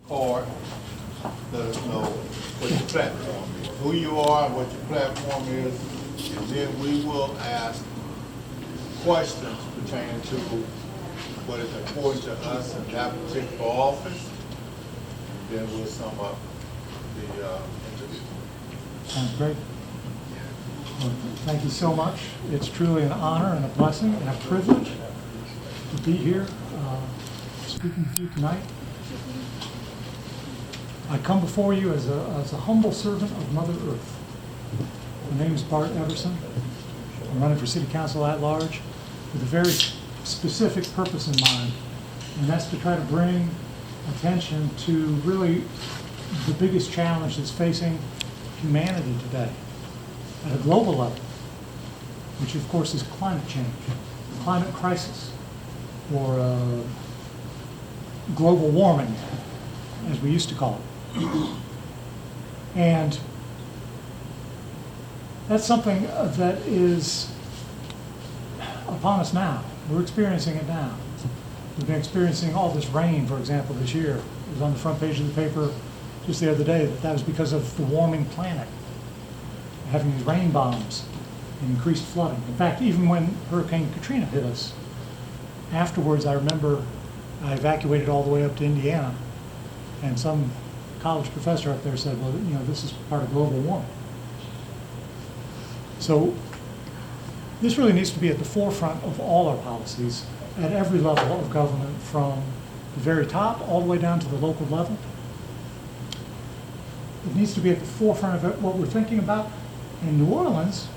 card. Let us know what your platform is, who you are, what your platform is, and then we will ask questions pertaining to what is important to us in that particular office. And then we'll sum up the interview. Sounds great. Well, thank you so much. It's truly an honor and a blessing and a privilege to be here speaking to you tonight. I come before you as a humble servant of Mother Earth. My name is Bart Everson. I'm running for City Council at large with a very specific purpose in mind, and that's to try to bring attention to really the biggest challenge that's facing humanity today at a global level, which of course is climate change, climate crisis, or global warming, as we used to call it. And that's something that is upon us now. We're experiencing it now. We've been experiencing all this rain, for example, this year. It was on the front page of the paper just the other day that was because of the warming planet, having these rain bombs and increased flooding. In fact, even when Hurricane Katrina hit us, afterwards I remember I evacuated all the way up to Indiana, and some college professor up there said, well, you know, this is part of global warming. So this really needs to be at the forefront of all our policies at every level of government, from the very top all the way down to the local level. It needs to be at the forefront of what we're thinking about, and New Orleans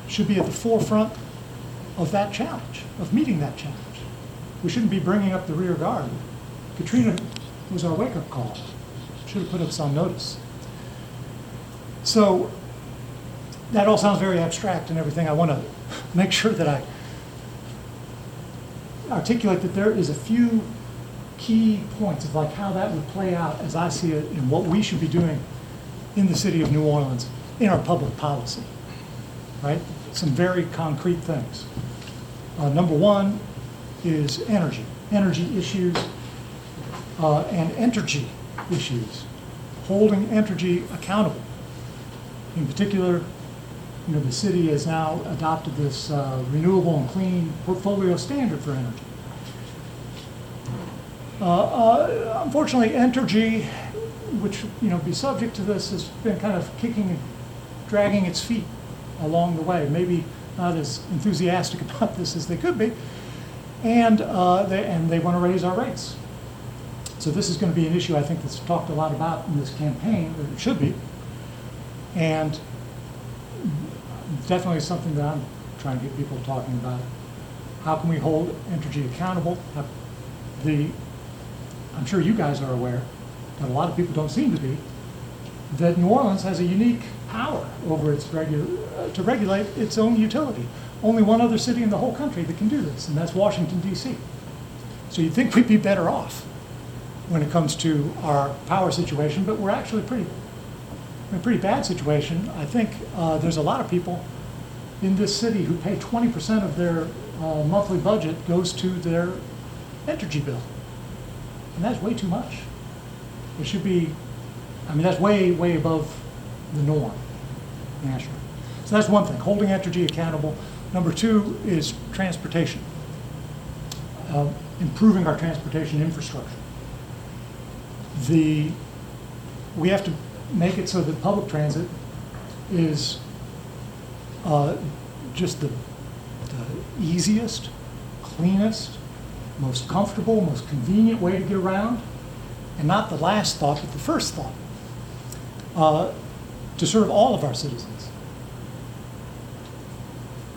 should be at the forefront of that challenge, of meeting that challenge. We shouldn't be bringing up the rear guard. Katrina was our wake-up call. Should have put us on notice. So that all sounds very abstract and everything. I want to make sure that I articulate that there is a few key points of like how that would play out as I see it and what we should be doing in the city of New Orleans in our public policy, right? Some very concrete things. Number one is energy issues and energy issues, holding energy accountable. In particular, you know, the city has now adopted this renewable and clean portfolio standard for energy. Unfortunately, energy, which, you know, be subject to this, has been kind of kicking and dragging its feet along the way. Maybe not as enthusiastic about this as they could be, and they want to raise our rates. So this is going to be an issue I think that's talked a lot about in this campaign, or it should be, and definitely something that I'm trying to get people talking about. How can we hold energy accountable? I'm sure you guys are aware, but a lot of people don't seem to be, that New Orleans has a unique power over its to regulate its own utility. Only one other city in the whole country that can do this, and that's Washington, D.C. So you'd think we'd be better off when it comes to our power situation, but we're actually in a pretty bad situation. I think there's a lot of people in this city who pay 20% of their monthly budget goes to their energy bill. And that's way too much. It should be, I mean, that's way, way above the norm nationally. So that's one thing, holding energy accountable. Number two is transportation, improving our transportation infrastructure. We have to make it so that public transit is just the easiest, cleanest, most comfortable, most convenient way to get around, and not the last thought, but the first thought, to serve all of our citizens.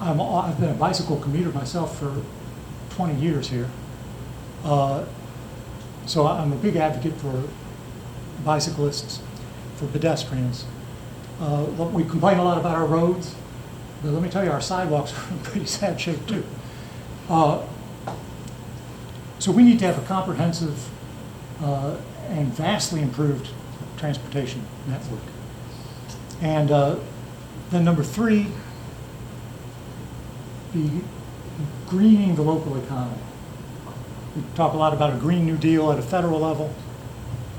I've been a bicycle commuter myself for 20 years here, so I'm a big advocate for bicyclists, for pedestrians. We complain a lot about our roads, but let me tell you, our sidewalks are in pretty sad shape too. So we need to have a comprehensive and vastly improved transportation network. And then number three, be greening the local economy. We talk a lot about a Green New Deal at a federal level.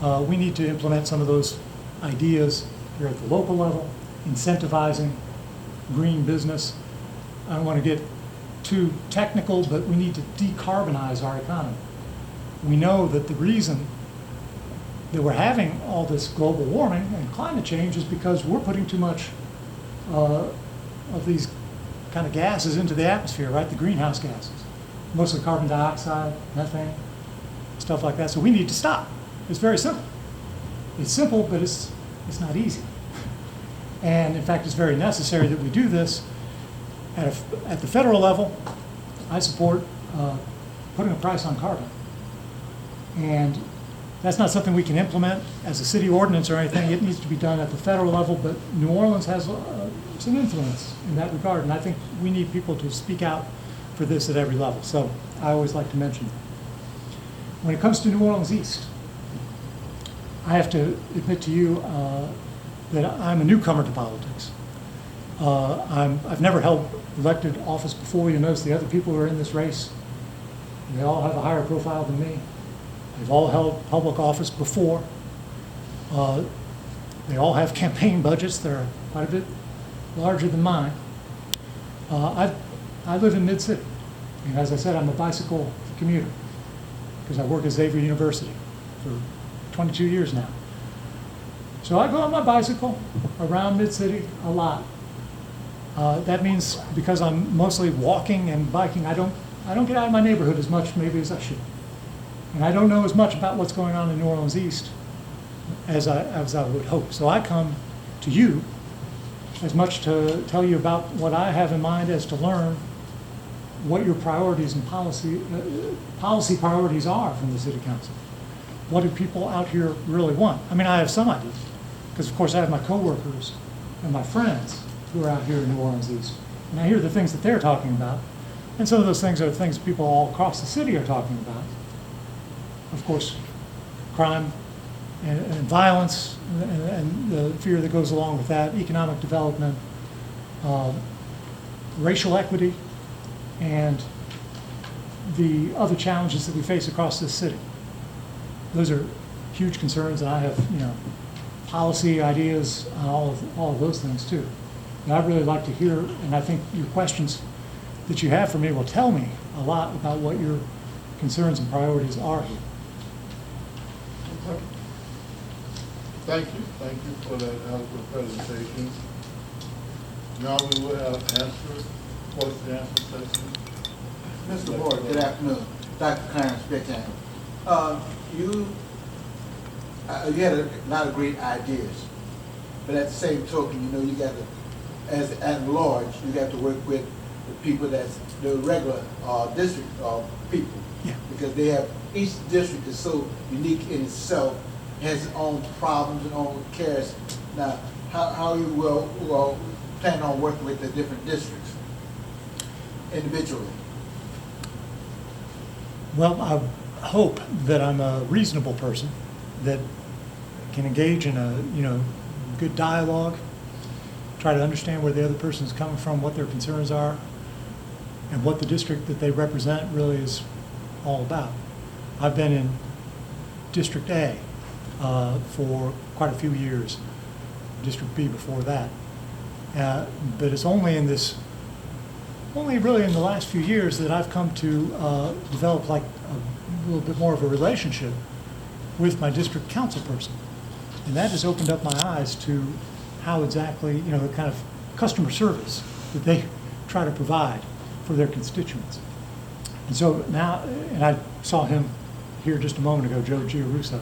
We need to implement some of those ideas here at the local level, incentivizing green business. I don't want to get too technical, but we need to decarbonize our economy. We know that the reason that we're having all this global warming and climate change is because we're putting too much of these kind of gases into the atmosphere, right? The greenhouse gases, mostly carbon dioxide, methane, stuff like that. So we need to stop. It's very simple. It's simple, but it's not easy. And in fact, it's very necessary that we do this. At the federal level, I support putting a price on carbon. And that's not something we can implement as a city ordinance or anything. It needs to be done at the federal level, but New Orleans has some influence in that regard. And I think we need people to speak out for this at every level. So I always like to mention that. When it comes to New Orleans East, I have to admit to you that I'm a newcomer to politics. I've never held elected office before. You'll notice the other people who are in this race, they all have a higher profile than me. They've all held public office before. They all have campaign budgets that are quite a bit larger than mine. I live in Mid-City. And as I said, I'm a bicycle commuter because I work at Xavier University for 22 years now. So I go on my bicycle around Mid-City a lot. That means because I'm mostly walking and biking, I don't get out of my neighborhood as much maybe as I should. And I don't know as much about what's going on in New Orleans East as I would hope. So I come to you as much to tell you about what I have in mind as to learn what your priorities and policy priorities are from the City Council. What do people out here really want? I mean, I have some ideas, because of course I have my coworkers and my friends who are out here in New Orleans East. And I hear the things that they're talking about. And some of those things are things people all across the city are talking about. Of course, crime and violence and the fear that goes along with that, economic development, racial equity, and the other challenges that we face across this city. Those are huge concerns, and I have, policy ideas on all of those things too. And I'd really like to hear, and I think your questions that you have for me will tell me a lot about what your concerns and priorities are here. Thank you for that eloquent presentation. Now we will have question and answer session. Mr. Bart, good afternoon. Dr. Clarence Spectator. You had a lot of great ideas, but at the same token, you got to, as at large, you got to work with the people that's the regular district people. Yeah. Because each district is so unique in itself, has its own problems and own cares. Now, how you will plan on working with the different districts individually? Well, I hope that I'm a reasonable person that can engage in a good dialogue, try to understand where the other person is coming from, what their concerns are, and what the district that they represent really is all about. I've been in District A for quite a few years, District B before that. But it's only really in the last few years that I've come to develop like a little bit more of a relationship with my district council person. And that has opened up my eyes to how exactly, the kind of customer service that they try to provide for their constituents. And so now, and I saw him here just a moment ago, Joe Giarusso.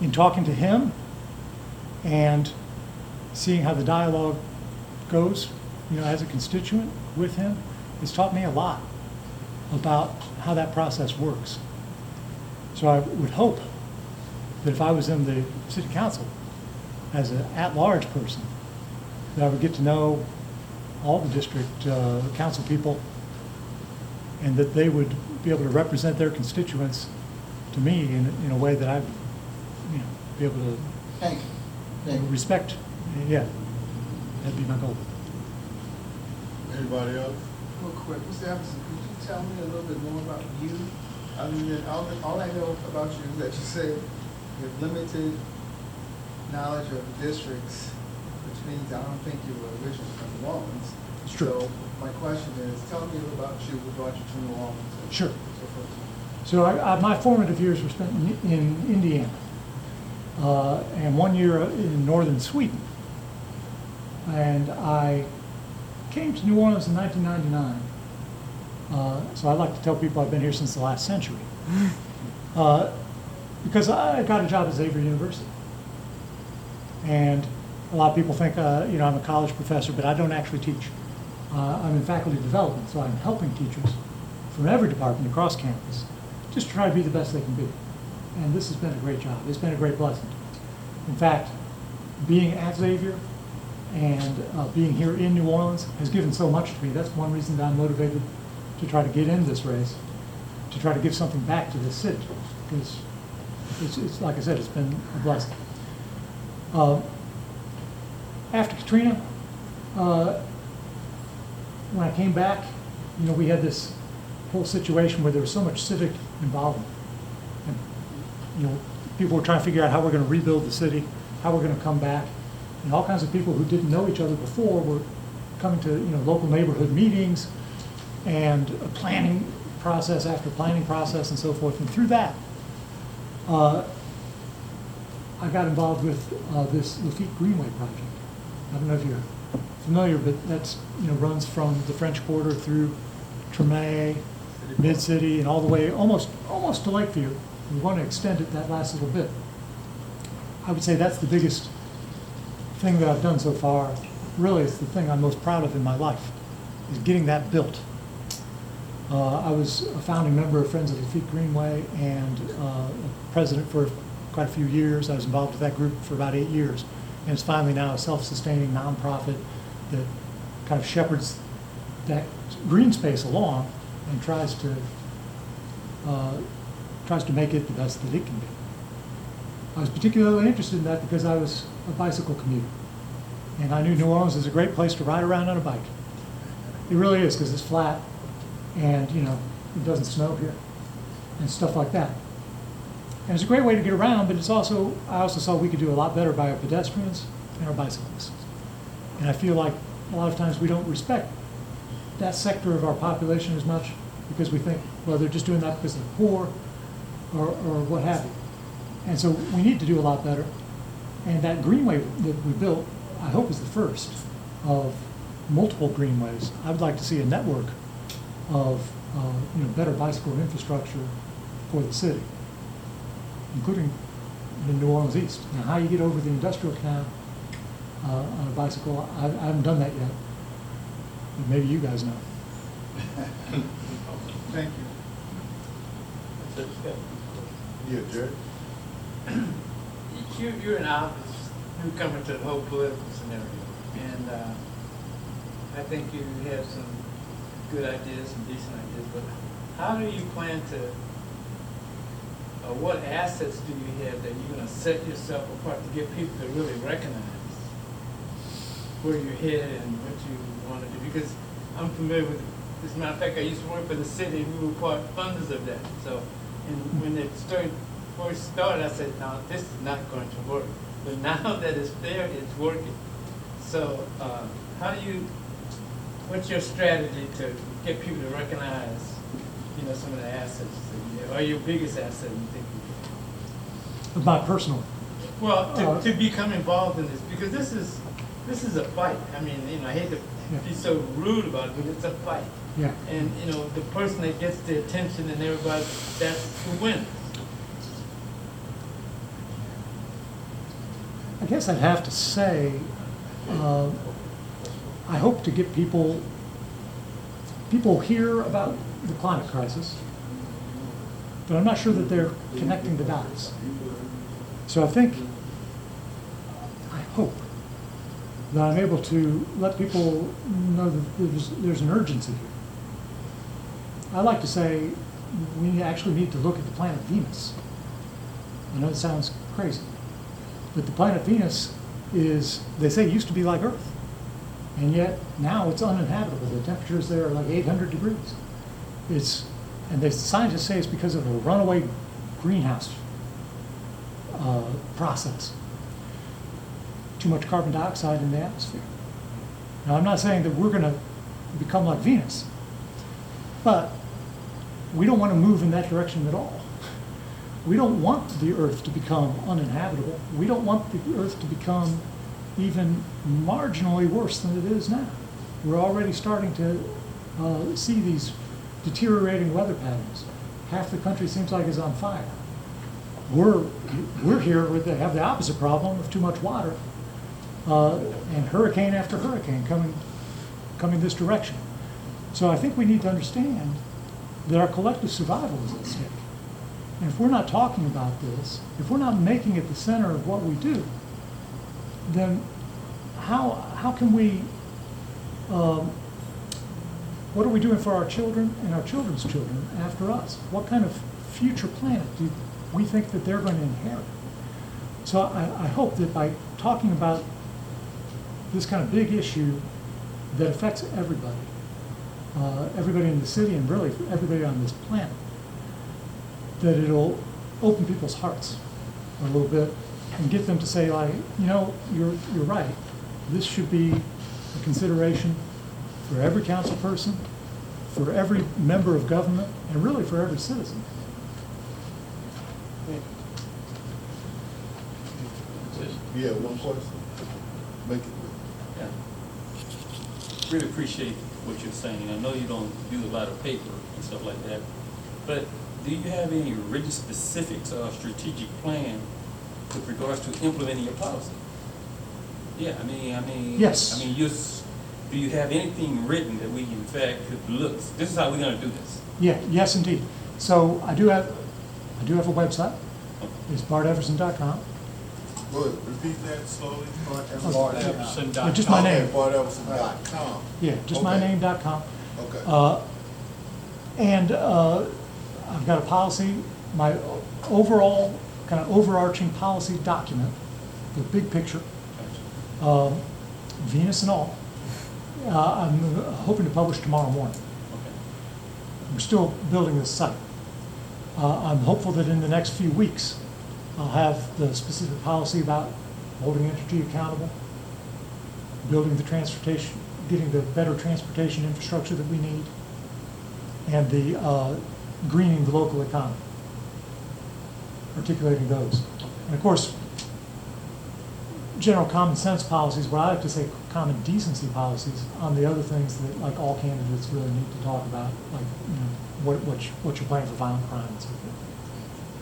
In talking to him and seeing how the dialogue goes, as a constituent with him, it's taught me a lot about how that process works. So I would hope that if I was in the city council as an at-large person, that I would get to know all the district council people and that they would be able to represent their constituents to me in a way that I'd be able to Thank you. respect. Yeah, that'd be my goal. Anybody else? Real quick, Mr. Everson, could you tell me a little bit more about you? All I know about you is that you said you have limited knowledge of districts, which means I don't think you were originally from New Orleans. It's true. So my question is, tell me a little about you, what brought you to New Orleans? and Sure. so forth. So my formative years were spent in Indiana, and 1 year in northern Sweden. And I came to New Orleans in 1999. So I like to tell people I've been here since the last century. Because I got a job at Xavier University. And a lot of people think, I'm a college professor, but I don't actually teach. I'm in faculty development, so I'm helping teachers from every department across campus just to try to be the best they can be. And this has been a great job. It's been a great blessing. In fact, being at Xavier and being here in New Orleans has given so much to me. That's one reason that I'm motivated to try to get in this race, to try to give something back to this city. Because it's like I said, it's been a blessing. After Katrina, when I came back, we had this whole situation where there was so much civic involvement. And, people were trying to figure out how we're going to rebuild the city, how we're going to come back. And all kinds of people who didn't know each other before were coming to, local neighborhood meetings and a planning process after planning process and so forth. And through that, I got involved with this Lafitte Greenway project. I don't know if you're familiar, but that's, runs from the French Quarter through Tremé, Mid-City, and all the way almost to Lakeview. We want to extend it that last little bit. I would say that's the biggest thing that I've done so far. Really, it's the thing I'm most proud of in my life, is getting that built. I was a founding member of Friends of Lafitte Greenway and president for quite a few years. I was involved with that group for about 8 years. And it's finally now a self-sustaining nonprofit that kind of shepherds that green space along and tries to make it the best that it can be. I was particularly interested in that because I was a bicycle commuter. And I knew New Orleans is a great place to ride around on a bike. It really is, because it's flat and, it doesn't snow here and stuff like that. And it's a great way to get around, but I also saw we could do a lot better by our pedestrians and our bicyclists. And I feel like a lot of times we don't respect that sector of our population as much because we think, well, they're just doing that because they're poor or what have you. And so we need to do a lot better. And that greenway that we built, I hope, is the first of multiple greenways. I would like to see a network of better bicycle infrastructure for the city, including in New Orleans East. Now, how you get over the industrial canal on a bicycle, I haven't done that yet. But maybe you guys know. Thank you. Yeah, Jerry? You're an obvious newcomer to the whole political scenario, and I think you have some good ideas, some decent ideas, but how do you plan to, or what assets do you have that you're going to set yourself apart to get people to really recognize where you're headed and what you want to do? Because I'm familiar with, as a matter of fact, I used to work for the city, we were part funders of that. So, and when it first started, I said, no, this is not going to work. But now that it's there, it's working. So, what's your strategy to get people to recognize, some of the assets that you have, or your biggest asset you think you have? My personal. Well, to become involved in this, because this is a fight. I mean, I hate to be so rude about it, but it's a fight. Yeah. And, the person that gets the attention and everybody, that's who wins. I guess I'd have to say, I hope to get people hear about the climate crisis, but I'm not sure that they're connecting the dots. So I hope that I'm able to let people know that there's an urgency here. I like to say we actually need to look at the planet Venus. I know it sounds crazy, but the planet Venus they say used to be like Earth. And yet now it's uninhabitable. The temperatures there are like 800 degrees. It's And the scientists say it's because of a runaway greenhouse process. Too much carbon dioxide in the atmosphere. Now, I'm not saying that we're going to become like Venus, but we don't want to move in that direction at all. We don't want the Earth to become uninhabitable. We don't want the Earth to become even marginally worse than it is now. We're already starting to see these deteriorating weather patterns. Half the country seems like is on fire. We're here with have the opposite problem of too much water, and hurricane after hurricane coming this direction. So I think we need to understand that our collective survival is at stake. And if we're not talking about this, if we're not making it the center of what we do, then how can we, what are we doing for our children and our children's children after us? What kind of future planet do we think that they're going to inherit? So I hope that by talking about this kind of big issue that affects everybody, everybody in the city and really everybody on this planet, that it'll open people's hearts a little bit and get them to say, like, you know, you're right. This should be a consideration for every council person, for every member of government, and really for every citizen. Yeah, one question. Make it. Yeah. Really appreciate what you're saying. I know you don't do a lot of paper and stuff like that, but do you have any written specifics or strategic plan with regards to implementing your policy? Yeah, I mean. Yes. I mean, do you have anything written that we in fact could look? This is how we're going to do this. Yeah, yes, indeed. So I do have a website. It's barteverson.com. Go ahead, repeat that slowly. Just my name. BartEverson.com. Yeah, just Okay. myname.com. Okay. And I've got a policy, my overall, kind of overarching policy document, the big picture, Venus and all. I'm hoping to publish tomorrow morning. Okay. We're still building this site. I'm hopeful that in the next few weeks, I'll have the specific policy about holding energy accountable, building the transportation, getting the better transportation infrastructure that we need, and the greening the local economy, articulating those. And of course, general common sense policies, what I like to say common decency policies on the other things that like all candidates really need to talk about, like, you know, what you're planning for violent crime and so forth.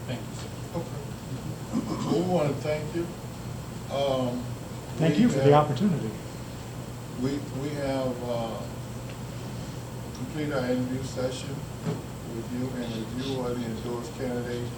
Thank you, sir. Okay. We want to thank you. Thank you for the opportunity. We have completed our interview session with you, and if you are the endorsed candidate